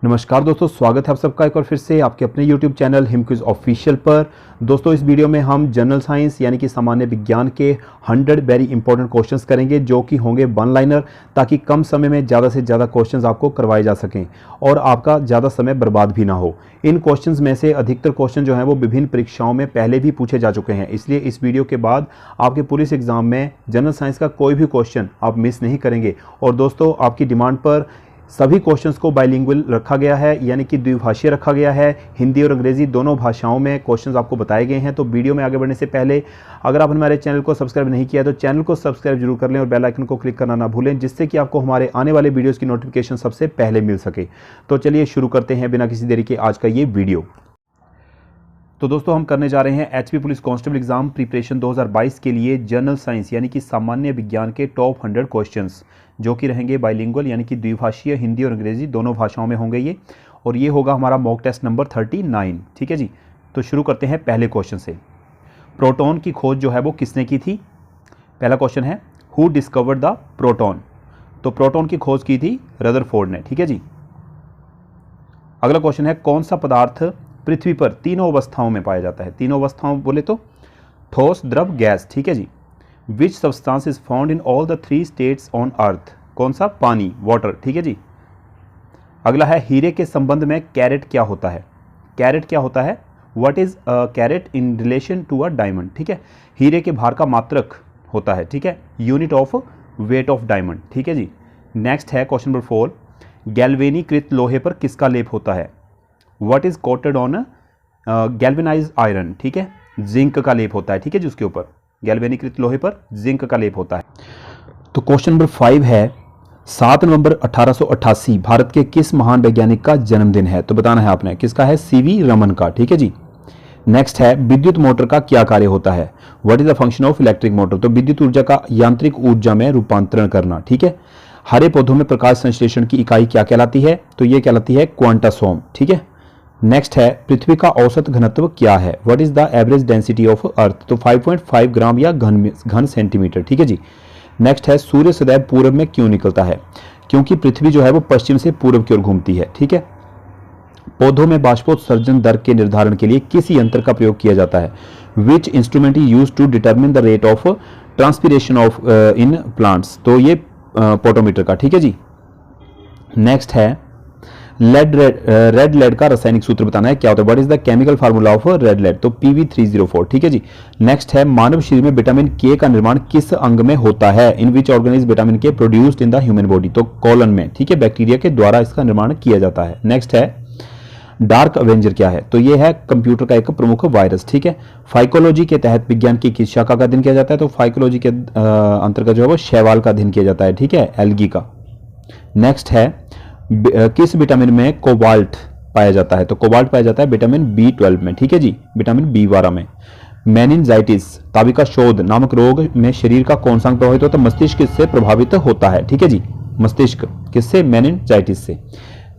नमस्कार दोस्तों, स्वागत है आप सबका एक बार फिर से आपके अपने YouTube channel him quiz official पर। दोस्तों, इस वीडियो में हम जनरल साइंस यानी कि सामान्य विज्ञान के 100 वेरी इंपॉर्टेंट क्वेश्चंस करेंगे जो कि होंगे वन लाइनर, ताकि कम समय में ज़्यादा से ज़्यादा क्वेश्चंस आपको करवाए जा सकें और आपका ज़्यादा समय बर्बाद भी ना हो। इन क्वेश्चंस में से अधिकतर क्वेश्चन जो हैं वो विभिन्न परीक्षाओं में पहले भी पूछे जा चुके हैं, इसलिए इस वीडियो के बाद आपके पुलिस एग्जाम में जनरल साइंस का कोई भी क्वेश्चन आप मिस नहीं करेंगे। और दोस्तों, आपकी डिमांड पर सभी क्वेश्चंस को बाइलिंगुअल रखा गया है, यानी कि द्विभाषीय रखा गया है। हिंदी और अंग्रेजी दोनों भाषाओं में क्वेश्चंस आपको बताए गए हैं। तो वीडियो में आगे बढ़ने से पहले अगर आपने हमारे चैनल को सब्सक्राइब नहीं किया तो चैनल को सब्सक्राइब जरूर कर लें और बेल आइकन को क्लिक करना ना भूलें, जिससे कि आपको हमारे आने वाले वीडियोज़ की नोटिफिकेशन सबसे पहले मिल सके। तो चलिए शुरू करते हैं बिना किसी देरी के आज का ये वीडियो। तो दोस्तों, हम करने जा रहे हैं HP police constable exam preparation 2022 के लिए जनरल साइंस यानी कि सामान्य विज्ञान के टॉप 100 क्वेश्चंस, जो कि रहेंगे बाइलिंगुअल यानी कि द्विभाषीय, हिंदी और अंग्रेजी दोनों भाषाओं में होंगे ये। और ये होगा हमारा मॉक टेस्ट नंबर 39। ठीक है जी। तो शुरू करते हैं पहले क्वेश्चन से। प्रोटॉन की खोज जो है वो किसने की थी? पहला क्वेश्चन है, हु डिस्कवर्ड द प्रोटॉन? तो प्रोटॉन की खोज की थी रदरफोर्ड ने। ठीक है जी। अगला क्वेश्चन है, कौन सा पदार्थ पृथ्वी पर तीनों अवस्थाओं में पाया जाता है? तीनों अवस्थाओं बोले तो ठोस, द्रव, गैस। ठीक है जी। Which substance is found in all the 3 states on earth? कौन सा? पानी, वाटर। ठीक है जी। अगला है, हीरे के संबंध में कैरेट क्या होता है? कैरेट क्या होता है? What is carat in relation to a diamond? ठीक है, हीरे के भार का मात्रक होता है। ठीक है, unit of weight of diamond. ठीक है जी। नेक्स्ट है क्वेश्चन नंबर 4, गैल्वेनीकृत लोहे पर किसका लेप होता है? What is coated on galvanised iron? ठीक है, जिंक का लेप होता है। ठीक है जी, उसके ऊपर गैल्वेनीकृत लोहे पर जिंक का लेप होता है। तो क्वेश्चन नंबर 5 है, 7 नवंबर 1888 भारत के किस महान वैज्ञानिक का जन्मदिन है? तो बताना है आपने किसका है? सीवी रमन का। ठीक है जी। नेक्स्ट है, विद्युत मोटर का क्या कार्य होता है? What is the function of electric motor? तो विद्युत ऊर्जा का यांत्रिक ऊर्जा में रूपांतरण करना। ठीक है। हरे पौधों में प्रकाश संश्लेषण की इकाई क्या कहलाती है? तो ये कहलाती है क्वांटासोम। ठीक है। नेक्स्ट है, पृथ्वी का औसत घनत्व क्या है? What is the average density of earth? तो 5.5 ग्राम या घन सेंटीमीटर। ठीक है जी। नेक्स्ट है, सूर्य सदैव पूर्व में क्यों निकलता है? क्योंकि पृथ्वी जो है वो पश्चिम से पूर्व की ओर घूमती है। ठीक है। पौधों में बाष्पोत्सर्जन दर के निर्धारण के लिए किस यंत्र का प्रयोग किया जाता है? Which instrument is used to determine the rate of transpiration of in plants? तो ये पोटोमीटर का। ठीक है जी। नेक्स्ट है, रेड लेड का रासायनिक सूत्र बताना है, क्या होता है? What is the chemical formula of red lead? तो Pv304। ठीक है जी। नेक्स्ट है, मानव शरीर में विटामिन के का निर्माण किस अंग में होता है? इन विच ऑर्गेनिज्म विटामिन के produced in the human body? तो कॉलन में। ठीक है, बैक्टीरिया के द्वारा इसका निर्माण किया जाता है। नेक्स्ट है, डार्क अवेंजर क्या है? तो ये है कंप्यूटर का एक प्रमुख वायरस। ठीक है। फाइकोलॉजी के तहत विज्ञान की किस शाखा का अध्ययन किया जाता है? तो फाइकोलॉजी के अंतर्गत जो है वो शैवाल का अध्ययन किया जाता है। ठीक है, एल्गी का। नेक्स्ट है, किस विटामिन में कोबाल्ट पाया जाता है? तो कोबाल्ट पाया जाता है विटामिन B12 में। ठीक है जी, विटामिन B12 में। मेनिनजाइटिस ताबिका शोध नामक रोग में शरीर का कौन सा अंग प्रभावित होता है? मस्तिष्क किससे प्रभावित होता है? ठीक है जी, मस्तिष्क किससे? मेनिनजाइटिस से।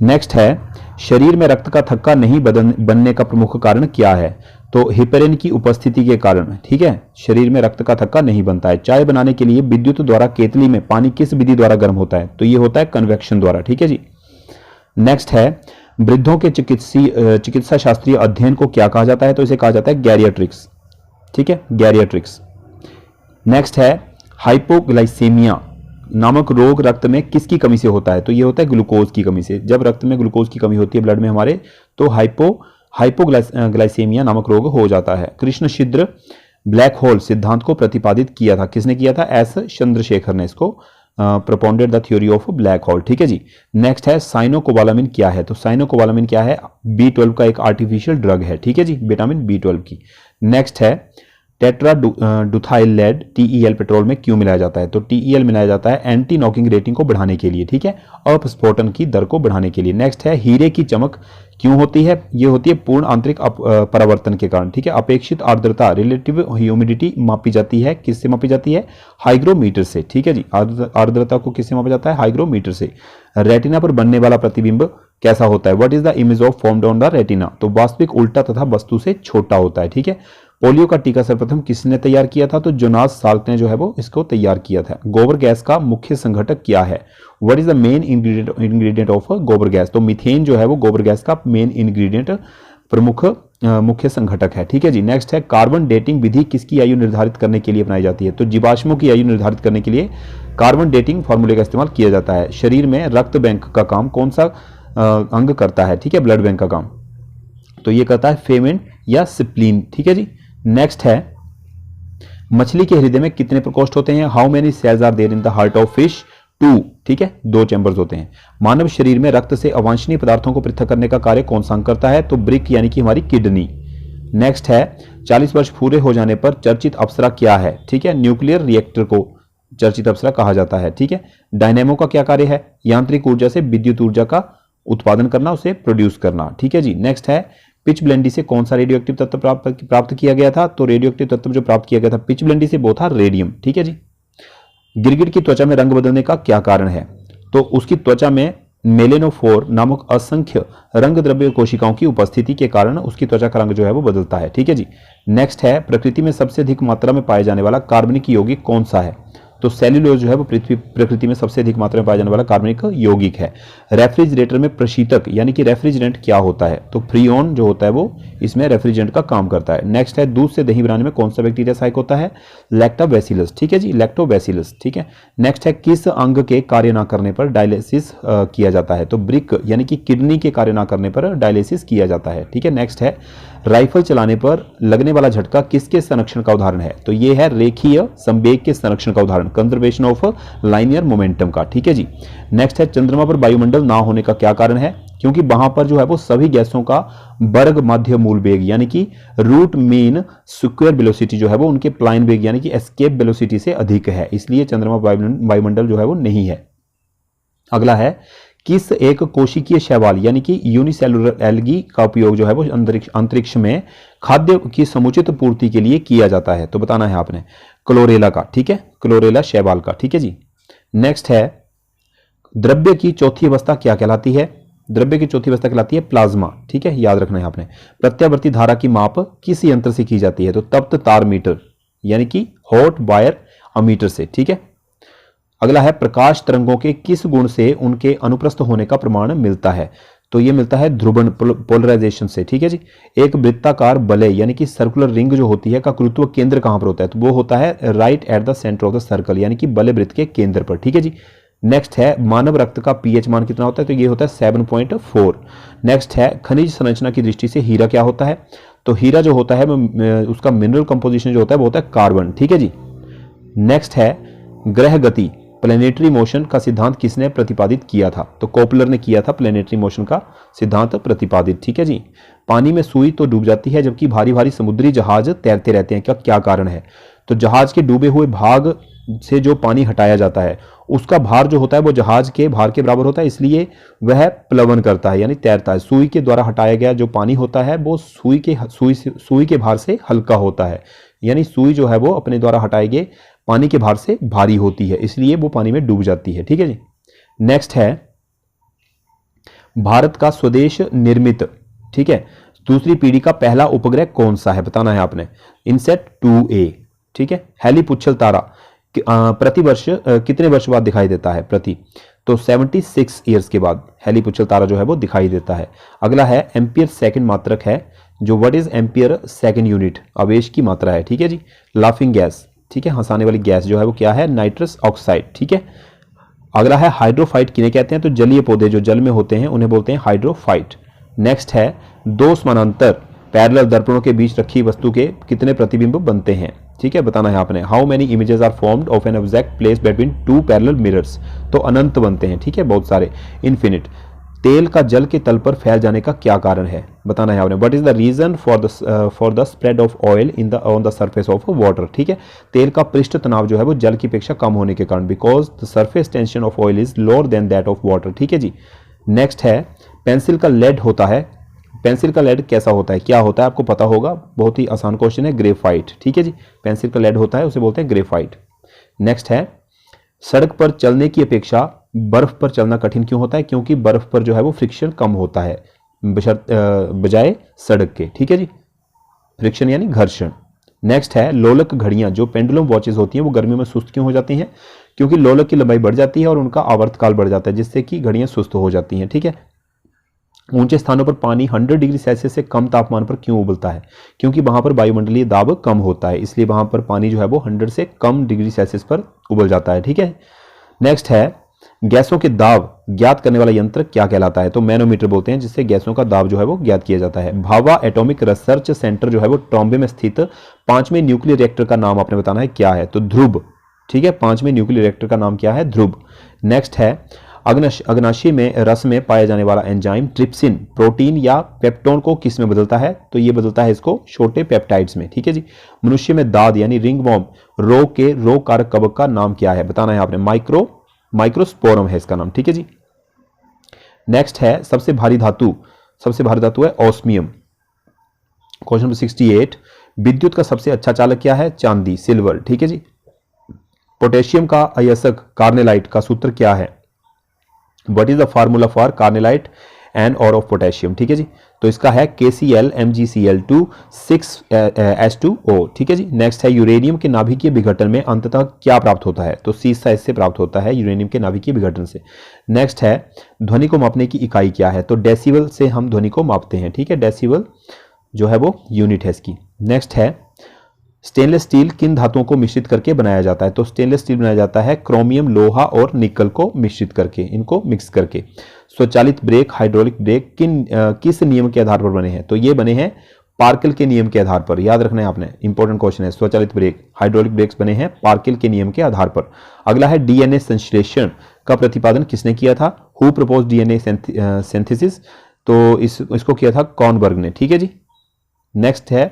नेक्स्ट है, शरीर में रक्त का थक्का नहीं बनने का प्रमुख कारण क्या है? तो हिपेरिन की उपस्थिति के कारण। ठीक है, शरीर में रक्त का थक्का नहीं बनता है। चाय बनाने के लिए विद्युत द्वारा केतली में पानी किस विधि द्वारा गर्म होता है? तो ये होता है कन्वेक्शन द्वारा। ठीक है जी। नेक्स्ट है, वृद्धों के चिकित्सा शास्त्रीय अध्ययन को क्या कहा जाता है? तो इसे कहा जाता है गैरियाट्रिक्स। ठीक है, गैरियाट्रिक्स। नेक्स्ट है, हाइपोग्लाइसेमिया नामक रोग रक्त में किसकी कमी से होता है? तो ये होता है ग्लूकोज की कमी से। जब रक्त में ग्लूकोज की कमी होती है ब्लड में हमारे, तो हाइपोग्लाइसेमिया नामक रोग हो जाता है। कृष्ण छिद्र ब्लैक होल सिद्धांत को प्रतिपादित किया था, किसने किया था? एस चंद्रशेखर ने इसको propounded the theory of black hole. ठीक है जी। नेक्स्ट है, साइनोकोबालामिन क्या है? तो साइनोकोबालामिन क्या है? B12 का एक आर्टिफिशियल ड्रग है। ठीक है जी, विटामिन B12 की। नेक्स्ट है, टेट्राडुथाइलेड TEL पेट्रोल में क्यों मिलाया जाता है? तो TEL मिलाया जाता है एंटी नॉकिंग रेटिंग को बढ़ाने के लिए। ठीक है, अपस्फोटन की दर को बढ़ाने के लिए। नेक्स्ट है, हीरे की चमक क्यों होती है? ये होती है पूर्ण आंतरिक परावर्तन के कारण। ठीक है। अपेक्षित आर्द्रता रिलेटिव ह्यूमिडिटी मापी जाती है, किससे मापी जाती है? हाइग्रोमीटर से। ठीक है जी, आर्द्रता को किससे मापा जाता है? हाइग्रोमीटर से। रेटिना पर बनने वाला प्रतिबिंब कैसा होता है? What is the image of formed on the retina? तो वास्तविक उल्टा तथा वस्तु से छोटा होता है। ठीक है। पोलियो का टीका सर्वप्रथम किसने तैयार किया था? तो जोनास साल्क ने जो है वो इसको तैयार किया था। गोबर गैस का मुख्य संघटक क्या है? What is the main ingredient of गोबर गैस? तो मीथेन जो है वो गोबर गैस का मेन इंग्रेडिएंट प्रमुख मुख्य संघटक है। ठीक है जी। नेक्स्ट है, कार्बन डेटिंग विधि किसकी आयु निर्धारित करने के लिए अपनाई जाती है? तो जीवाश्मों की आयु निर्धारित करने के लिए कार्बन डेटिंग फॉर्मूले का इस्तेमाल किया जाता है। शरीर में रक्त बैंक का काम कौन सा अंग करता है? ठीक है, ब्लड बैंक का काम तो ये करता है फेमेन या स्प्लीन। ठीक है जी। नेक्स्ट है, मछली के हृदय में कितने प्रकोष्ठ होते हैं? How many cells are there in the heart of fish? 2। ठीक है, 2 चैम्बर्स होते हैं। मानव शरीर में रक्त से अवांछनीय पदार्थों को पृथक करने का कार्य कौन सा अंग करता है? तो ब्रिक यानी कि हमारी किडनी। नेक्स्ट है, 40 वर्ष पूरे हो जाने पर चर्चित अप्सरा क्या है? ठीक है, न्यूक्लियर रिएक्टर को चर्चित अप्सरा कहा जाता है। ठीक है। डायनेमो का क्या कार्य है? यांत्रिक ऊर्जा से विद्युत ऊर्जा का उत्पादन करना, उसे प्रोड्यूस करना। ठीक है जी। नेक्स्ट है, पिच ब्लेंडी से कौन सा रेडियो एक्टिव तत्व प्राप्त किया गया था? तो रेडियो एक्टिव तत्व जो प्राप्त किया गया था पिच ब्लेंडी से वो था रेडियम। ठीक है जी। गिरगिट की त्वचा में रंग बदलने का क्या कारण है? तो उसकी त्वचा में मेलेनोफोर नामक असंख्य रंग द्रव्य कोशिकाओं की उपस्थिति के कारण उसकी त्वचा का रंग जो है वो बदलता है। ठीक है जी। नेक्स्ट है, प्रकृति में सबसे अधिक मात्रा में पाए जाने वाला कार्बनिक यौगिक कौन सा है? तो सेल्यूलोज जो है वो प्रकृति में सबसे अधिक मात्रा में पाया जाने वाला कार्बनिक यौगिक है। रेफ्रिजरेटर में प्रशीतक यानी कि रेफ्रिजरेंट क्या होता है? तो फ्रीऑन जो होता है वो इसमें रेफ्रिजरेंट का काम करता है। नेक्स्ट है, दूध से दही बनाने में कौन सा बैक्टीरिया सहायक होता है? लैक्टोबैसिलस। ठीक है जी, लैक्टोबैसिलस। ठीक है। नेक्स्ट है, किस अंग के कार्य न करने पर डायलिसिस किया जाता है? तो ब्रिक यानी कि किडनी के कार्य न करने पर डायलिसिस किया जाता है। ठीक है। नेक्स्ट है, राइफल चलाने पर लगने वाला झटका किसके संरक्षण का उदाहरण है? तो ये है रेखीय संवेग के संरक्षण का उदाहरण, कंजर्वेशन ऑफ लाइनियर मोमेंटम का। ठीक है जी। नेक्स्ट है, चंद्रमा पर वायुमंडल ना होने का क्या कारण है? क्योंकि वहां पर जो है वो सभी गैसों का वर्ग माध्य मूल वेग यानी कि रूट मीन स्क्वायर वेलोसिटी जो है वो उनके प्लाइन वेग यानी कि एस्केप वेलोसिटी से अधिक है, इसलिए चंद्रमा वायुमंडल जो है वो नहीं है। अगला है, किस एक कोशिकीय शैवाल यानी कि यूनिसेलुलर एल्गी का उपयोग जो है वो अंतरिक्ष में खाद्य की समुचित पूर्ति के लिए किया जाता है? तो बताना है आपने, क्लोरेला का। ठीक है, क्लोरेला शैवाल का। ठीक है जी। नेक्स्ट है, द्रव्य की चौथी अवस्था क्या कहलाती है? द्रव्य की चौथी अवस्था कहलाती है प्लाज्मा। ठीक है, याद रखना है आपने। प्रत्यावर्ती धारा की माप किस यंत्र से की जाती है? तो तप्त तार मीटर यानी कि हॉट वायर अमीटर से। ठीक है। अगला है, प्रकाश तरंगों के किस गुण से उनके अनुप्रस्थ होने का प्रमाण मिलता है? तो ये मिलता है ध्रुवण पोलराइजेशन से। ठीक है जी। एक वृत्ताकार वलय यानी कि सर्कुलर रिंग जो होती है का गुरुत्व केंद्र कहां पर होता है? तो वो होता है right at the centre of the circle यानी कि वलय वृत्त के केंद्र पर। ठीक है जी। नेक्स्ट है, मानव रक्त का पीएच मान कितना होता है? तो ये होता है 7.4। नेक्स्ट है, खनिज संरचना की दृष्टि से हीरा क्या होता है? तो हीरा जो होता है उसका मिनरल कंपोजिशन जो होता है वो होता है कार्बन। ठीक है जी। नेक्स्ट है, ग्रह गति प्लेनेटरी मोशन का सिद्धांत किसने प्रतिपादित किया था? तो कोपलर ने किया था प्लेनेटरी मोशन का सिद्धांत प्रतिपादित। ठीक है जी। पानी में सुई तो डूब जाती है जबकि भारी भारी समुद्री जहाज तैरते रहते हैं, क्या कारण है? तो जहाज के डूबे हुए भाग से जो पानी हटाया जाता है उसका भार जो होता है वो जहाज के भार के बराबर होता है, इसलिए वह प्लवन करता है यानी तैरता है। सुई के द्वारा हटाया गया जो पानी होता है वो सुई के भार से हल्का होता है, यानी सुई जो है वो अपने द्वारा हटाए गए पानी के भार से भारी होती है, इसलिए वो पानी में डूब जाती है। ठीक है जी। नेक्स्ट है, भारत का स्वदेश निर्मित, ठीक है, दूसरी पीढ़ी का पहला उपग्रह कौन सा है? बताना है आपने, इनसेट 2A। ठीक है। हेलीपुच्छल तारा प्रति वर्ष कितने वर्ष बाद दिखाई देता है? तो 76 ईयर्स के बाद हेलीपुच्छल तारा जो है वो दिखाई देता है। अगला है, एम्पियर सेकंड मात्रक है जो what is ampere second unit? आवेश की मात्रा है। ठीक है जी। लाफिंग गैस, ठीक है, हंसाने वाली गैस जो है वो क्या है? Nitrous oxide. ठीक है। अगला है, हाइड्रोफाइट किन्हें कहते हैं? तो जलीय पौधे जो जल में होते हैं उन्हें बोलते हैं हाइड्रोफाइट। नेक्स्ट है, दो समानांतर पैरेलल दर्पणों के बीच रखी वस्तु के कितने प्रतिबिंब बनते हैं? ठीक है, बताना है आपने। How many images are formed of an object placed between two parallel mirrors? तो अनंत बनते हैं। ठीक है, बहुत सारे, इन्फिनिट। तेल का जल के तल पर फैल जाने का क्या कारण है? बताना है आपने। What is the reason for the spread of oil on the surface of water? ठीक है, तेल का पृष्ठ तनाव जो है वो जल की अपेक्षा कम होने के कारण, because the surface tension of oil is lower than that of water. ठीक है जी। नेक्स्ट है, पेंसिल का लेड होता है, पेंसिल का लेड कैसा होता है, क्या होता है? आपको पता होगा, बहुत ही आसान क्वेश्चन है, ग्रेफाइट। ठीक है जी। पेंसिल का लेड होता है उसे बोलते हैं ग्रेफाइट। नेक्स्ट है, सड़क पर चलने की अपेक्षा बर्फ पर चलना कठिन क्यों होता है? क्योंकि बर्फ पर जो है वो फ्रिक्शन कम होता है बजाय सड़क के। ठीक है जी। फ्रिक्शन यानी घर्षण। नेक्स्ट है लोलक घड़ियां, जो पेंडुलम वॉचेस होती हैं वो गर्मियों में सुस्त क्यों हो जाती हैं? क्योंकि लोलक की लंबाई बढ़ जाती है और उनका आवर्तकाल बढ़ जाता है, जिससे कि घड़ियां सुस्त हो जाती हैं। ठीक है। ऊंचे स्थानों पर पानी 100 डिग्री सेल्सियस से कम तापमान पर क्यों उबलता है? क्योंकि वहां पर वायुमंडलीय दाब कम होता है, इसलिए वहां पर पानी जो है वो 100 से कम डिग्री सेल्सियस पर उबल जाता है। ठीक है। नेक्स्ट है गैसों के दाब ज्ञात करने वाला यंत्र क्या कहलाता है? तो मैनोमीटर बोलते हैं, जिससे गैसों का दाब जो है वो ज्ञात किया जाता है। भाभा एटॉमिक रिसर्च सेंटर जो है वो ट्रॉम्बे में स्थित 5वें न्यूक्लियर रिएक्टर का नाम आपने बताना है क्या है? तो ध्रुव। ठीक है, 5वें न्यूक्लियर रिएक्टर का नाम क्या है? ध्रुव। नेक्स्ट है अग्नाशय में रस में पाया जाने वाला एंजाइम ट्रिप्सिन प्रोटीन या पेप्टोन को किस में बदलता है? तो ये बदलता है इसको छोटे पेप्टाइड्स में। ठीक है जी। मनुष्य में दाद यानी रिंगवॉर्म रोग के रोग कारक कवक का नाम क्या है? बताना है आपने। माइक्रोस्पोरम है इसका नाम। ठीक है जी। नेक्स्ट है सबसे भारी धातु है ऑस्मियम। क्वेश्चन नंबर 68, विद्युत का सबसे अच्छा चालक क्या है? चांदी, सिल्वर। ठीक है जी। पोटेशियम का अयस्क कार्नेलाइट का सूत्र क्या है? What is the formula for carnallite and और ऑफ पोटेशियम? ठीक है जी। तो इसका है KCl MgCl2 6H2O। ठीक है जी। नेक्स्ट है यूरेनियम के नाभिकीय विघटन में अंततः क्या प्राप्त होता है? तो सीसा इससे प्राप्त होता है यूरेनियम के नाभिकीय विघटन से। नेक्स्ट है ध्वनि को मापने की इकाई क्या है? तो डेसिबल से हम ध्वनि को मापते हैं। ठीक है, डेसिबल जो है वो यूनिट है इसकी। नेक्स्ट है स्टेनलेस स्टील किन धातुओं को मिश्रित करके बनाया जाता है? तो स्टेनलेस स्टील बनाया जाता है क्रोमियम, लोहा और निकल को मिश्रित करके, इनको मिक्स करके। स्वचालित ब्रेक, हाइड्रोलिक ब्रेक किस नियम के आधार पर बने हैं? तो ये बने हैं पार्किल के नियम के आधार पर। याद रखना है आपने, इंपॉर्टेंट क्वेश्चन है। स्वचालित ब्रेक, हाइड्रोलिक ब्रेक्स बने हैं पार्किल के नियम के आधार पर। अगला है DNA संश्लेषण का प्रतिपादन किसने किया था? Who propose DNA synthesis? तो इसको किया था कॉर्नबर्ग ने। ठीक है जी। नेक्स्ट है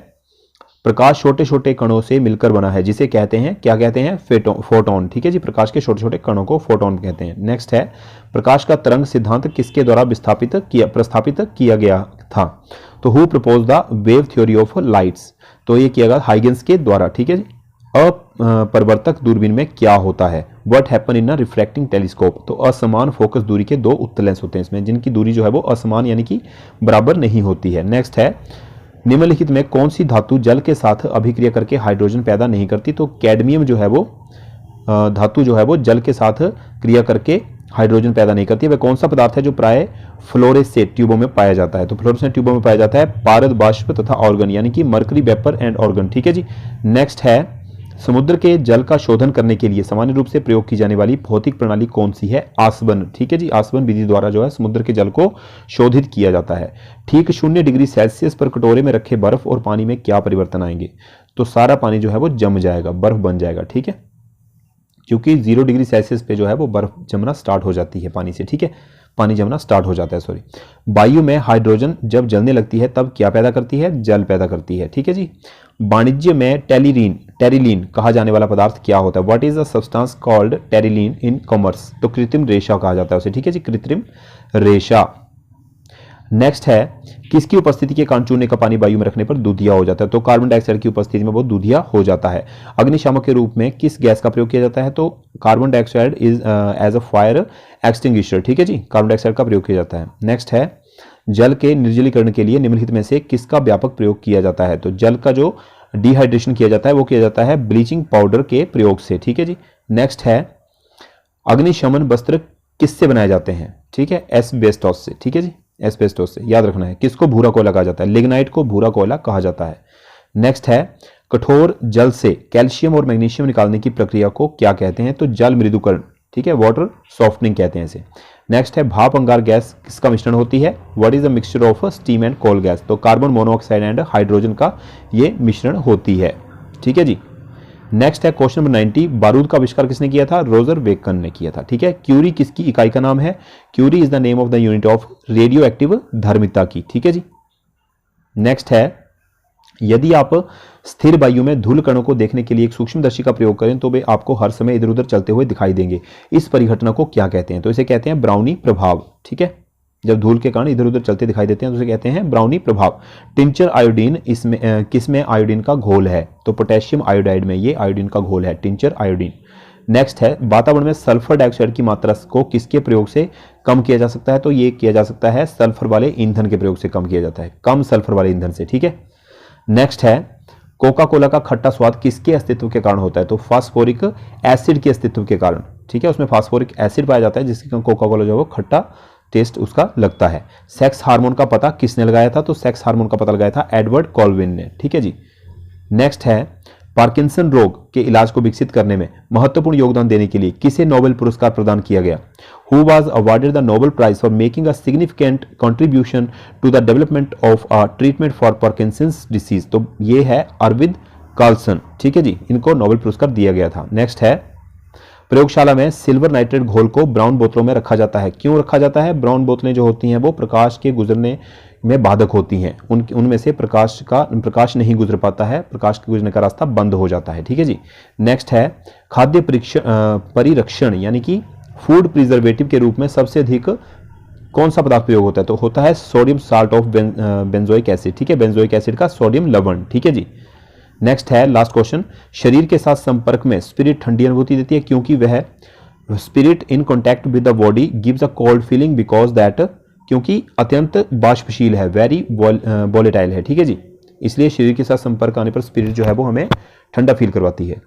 प्रकाश छोटे छोटे कणों से मिलकर बना है, जिसे कहते हैं क्या कहते हैं? फोटोन। ठीक है जी। प्रकाश के छोटे छोटे कणों को फोटोन कहते हैं। नेक्स्ट है प्रकाश का तरंग सिद्धांत किसके द्वारा प्रस्तापित किया गया था? तो who propose the wave theory of lights? तो ये किया गया हाइगेंस के द्वारा। ठीक है जी। अपरिवर्तक दूरबीन में क्या होता है? What happen in a refracting telescope? तो असमान फोकस दूरी के 2 उत्तल लेंस होते हैं इसमें, जिनकी दूरी जो है वो असमान यानी कि बराबर नहीं होती है। नेक्स्ट है निम्नलिखित में कौन सी धातु जल के साथ अभिक्रिया करके हाइड्रोजन पैदा नहीं करती? तो कैडमियम जो है वो धातु जो है वो जल के साथ क्रिया करके हाइड्रोजन पैदा नहीं करती है। वह कौन सा पदार्थ है जो प्राय फ्लोरेसेंट ट्यूबों में पाया जाता है? तो फ्लोरेसेंट ट्यूबों में पाया जाता है पारद बाष्प तथा ऑर्गन यानी कि मर्करी वेपर एंड ऑर्गन। ठीक है जी। नेक्स्ट है समुद्र के जल का शोधन करने के लिए सामान्य रूप से प्रयोग की जाने वाली भौतिक प्रणाली कौन सी है? आसवन। ठीक है जी। आसवन विधि द्वारा जो है समुद्र के जल को शोधित किया जाता है। ठीक 0 डिग्री सेल्सियस पर कटोरे में रखे बर्फ और पानी में क्या परिवर्तन आएंगे? तो सारा पानी जो है वो जम जाएगा, बर्फ बन जाएगा। ठीक है, क्योंकि 0 डिग्री सेल्सियस पे जो है वो बर्फ जमना स्टार्ट हो जाती है पानी से। ठीक है, पानी जमना स्टार्ट हो जाता है, सॉरी। वायु में हाइड्रोजन जब जलने लगती है तब क्या पैदा करती है? जल पैदा करती है। ठीक है जी। वाणिज्य में टेरिलीन कहा जाने वाला पदार्थ क्या होता है? What is the substance called terylene in commerce? तो कृत्रिम रेशा कहा जाता है उसे। ठीक है जी, कृत्रिम रेशा। नेक्स्ट है किसकी उपस्थिति के कारण चूने का पानी वायु में रखने पर दूधिया हो जाता है? तो कार्बन डाइऑक्साइड की उपस्थिति में वो दूधिया हो जाता है। अग्निशामक के रूप में किस गैस का प्रयोग किया जाता है? तो carbon dioxide is as a fire extinguisher. ठीक है जी, कार्बन डाइऑक्साइड का प्रयोग किया जाता है। नेक्स्ट है जल के निर्जलीकरण के लिए निम्नलिखित में से किसका व्यापक प्रयोग किया जाता है? तो जल का जो डिहाइड्रेशन किया जाता है वो किया जाता है ब्लीचिंग पाउडर के प्रयोग से। ठीक है जी। नेक्स्ट है अग्निशमन वस्त्र किससे बनाए जाते हैं? ठीक है, एस्बेस्टोस से। ठीक है जी, एस्बेस्टोस से। याद रखना है। किसको भूरा कोयला कहा जाता है? लिग्नाइट को भूरा कोयला कहा जाता है। नेक्स्ट है कठोर जल से कैल्शियम और मैग्नीशियम निकालने की प्रक्रिया को क्या कहते हैं? तो जल मृदुकरण। ठीक है, वाटर सॉफ्टनिंग कहते हैं इसे। नेक्स्ट है भाप अंगार गैस किसका मिश्रण होती है? What is the mixture of steam and coal gas? तो कार्बन मोनोऑक्साइड एंड हाइड्रोजन का ये मिश्रण होती है। ठीक है जी। नेक्स्ट है क्वेश्चन नंबर 90, बारूद का आविष्कार किसने किया था? रोजर बेकन ने किया था। ठीक है, क्यूरी किसकी इकाई का नाम है? Curie is the name of the unit of radioactive धर्मिता की। ठीक है जी। नेक्स्ट है यदि आप स्थिर वायु में धूल कणों को देखने के लिए एक सूक्ष्मदर्शी का प्रयोग करें तो वे आपको हर समय इधर उधर चलते हुए दिखाई देंगे। इस परिघटना को क्या कहते हैं? तो इसे कहते हैं ब्राउनी प्रभाव। ठीक है, जब धूल के कण इधर उधर चलते दिखाई देते हैं तो उसे कहते हैं ब्राउनी प्रभाव। टिंचर आयोडीन इसमें किसमें आयोडीन का घोल है? तो पोटेशियम आयोडाइड में ये आयोडीन का घोल है, टिंचर आयोडीन। नेक्स्ट है वातावरण में सल्फर डाइऑक्साइड की मात्रा को किसके प्रयोग से कम किया जा सकता है? तो ये किया जा सकता है सल्फर वाले ईंधन के प्रयोग से कम किया जाता है, कम सल्फर वाले ईंधन से। ठीक है। नेक्स्ट है कोका कोला का खट्टा स्वाद किसके अस्तित्व के कारण होता है? तो फास्फोरिक एसिड के अस्तित्व के कारण, ठीक है, उसमें फास्फोरिक एसिड पाया जाता है जिसके कारण कोका कोला जो है वो खट्टा टेस्ट उसका लगता है। सेक्स हार्मोन का पता किसने लगाया था? तो सेक्स हार्मोन का पता लगाया था एडवर्ड कॉल्विन ने, ठीक है जी। नेक्स्ट है, पार्किंसन रोग के इलाज को विकसित करने में महत्वपूर्ण योगदान देने के लिए किसे नोबेल पुरस्कार प्रदान किया गया? Who was awarded the Nobel prize for making a significant contribution to the development of a treatment for Parkinson's disease? तो ये है अरविंद कार्लसन, ठीक है जी, इनको नोबेल पुरस्कार दिया गया था। नेक्स्ट है, प्रयोगशाला में सिल्वर नाइट्रेट घोल को ब्राउन बोतलों में रखा जाता है। क्यों रखा जाता है? ब्राउन बोतलें जो होती हैं वो प्रकाश के गुजरने में बाधक होती हैं, उनमें से प्रकाश नहीं गुजर पाता है, प्रकाश के गुजरने का रास्ता बंद हो जाता है, ठीक है जी। नेक्स्ट है, खाद्य परिरक्षण यानी कि फूड प्रिजर्वेटिव के रूप में सबसे अधिक कौन सा पदार्थ प्रयोग होता है? तो होता है sodium salt of benzoic acid, ठीक है, बेंजोइक एसिड का सोडियम लवण, ठीक है जी। नेक्स्ट है लास्ट क्वेश्चन, शरीर के साथ संपर्क में स्पिरिट ठंडी अनुभूति देती है क्योंकि वह spirit in contact with the body gives a cold feeling because that, क्योंकि अत्यंत बाष्पशील है, वेरी वॉलेटाइल है, ठीक है जी, इसलिए शरीर के साथ संपर्क आने पर स्पिरिट जो है वो हमें ठंडा फील करवाती है।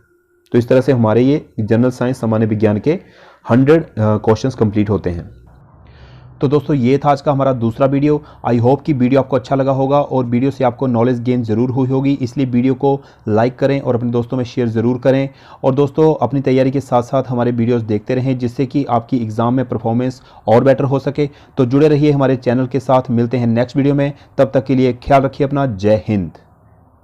तो इस तरह से हमारे ये जनरल साइंस सामान्य विज्ञान के 100 क्वेश्चंस कंप्लीट होते हैं। तो दोस्तों ये था आज का हमारा दूसरा वीडियो। आई होप कि वीडियो आपको अच्छा लगा होगा और वीडियो से आपको नॉलेज गेन जरूर हुई होगी, इसलिए वीडियो को लाइक करें और अपने दोस्तों में शेयर ज़रूर करें। और दोस्तों अपनी तैयारी के साथ साथ हमारे वीडियोस देखते रहें जिससे कि आपकी एग्ज़ाम में परफॉर्मेंस और बेटर हो सके। तो जुड़े रहिए हमारे चैनल के साथ, मिलते हैं नेक्स्ट वीडियो में, तब तक के लिए ख्याल रखिए अपना। जय हिंद।